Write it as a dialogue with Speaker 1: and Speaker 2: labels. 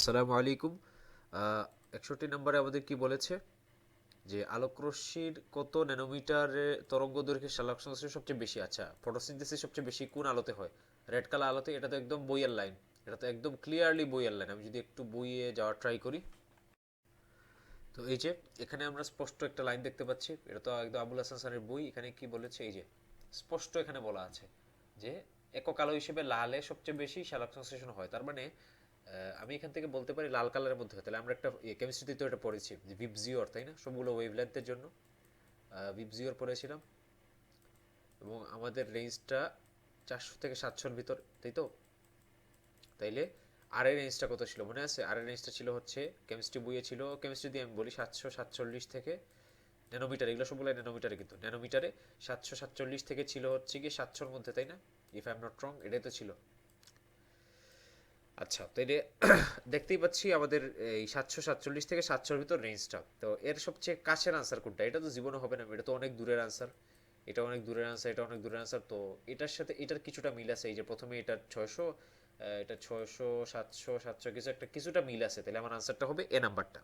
Speaker 1: আসসালামু আলাইকুম। 61 নম্বরে আমাদের কি বলেছে যে আলোকরশ্মির কত ন্যানোমিটারে তরঙ্গ দৈর্ঘ্যের সালোক সংশ্লেষণ সবচেয়ে বেশি। আচ্ছা, ফটোসিনথেসিস সবচেয়ে বেশি কোন আলোতে হয়? রেড কালার আলোতে। এটা তো একদম বইয়ের লাইন, এটা তো একদম ক্লিয়ারলি বইয়ের লাইন। আমি যদি একটু বইয়ে যাওয়ার ট্রাই করি, তো এই যে এখানে আমরা স্পষ্ট একটা লাইন দেখতে পাচ্ছি। এটা তো একদম আবুল হাসান স্যারের বই। এখানে কি বলেছে, এই যে স্পষ্ট এখানে বলা আছে যে একক আলো হিসেবে লালে সবচেয়ে বেশি সালোক সংশ্লেষণ হয়। তার মানে আমি এখান থেকে বলতে পারি লাল কালারের মধ্যে হয়। তাহলে আমরা একটা কেমিস্ট্রিতে তো এটা পড়েছি যে ভিবজিওর, তাই না? সবগুলো ওয়েভলেন্থের জন্য ভিবজিওর পড়েছিলাম। এবং আমাদের রেঞ্জটা 400 থেকে 700-র ভিতর, তাই তো? তাইলে আর এর রেঞ্জটা কত ছিল মনে আছে? আর এর রেঞ্জটা ছিল হচ্ছে, কেমিস্ট্রি বইয়ে ছিল, কেমিস্ট্রি দিয়ে আমি বলি, 747 থেকে ন্যানোমিটার, এগুলো সবগুলো ন্যানোমিটারে, কিন্তু ন্যানোমিটারে 747 থেকে ছিল হচ্ছে কি 700-র মধ্যে, তাই না? If I am not wrong, এটাই তো ছিল। আচ্ছা, তো এটা দেখতেই পাচ্ছি আমাদের এই 747 থেকে 700-র ভিতর রেঞ্জটা। তো এর সবচেয়ে কাছের আনসার কোনটা? এটা তো জীবনে হবে না, এটা তো অনেক দূরের আনসার। এটা অনেক দূরের আনসার, এটা অনেক দূরের আনসার। তো এটার সাথে এটার কিছুটা মিল আছে। এই যে প্রথমে এটা 600, এটা 600, 700, 700 কিছু একটা, কিছুটা মিল আছে। তাহলে আমার আনসারটা হবে এ নাম্বারটা।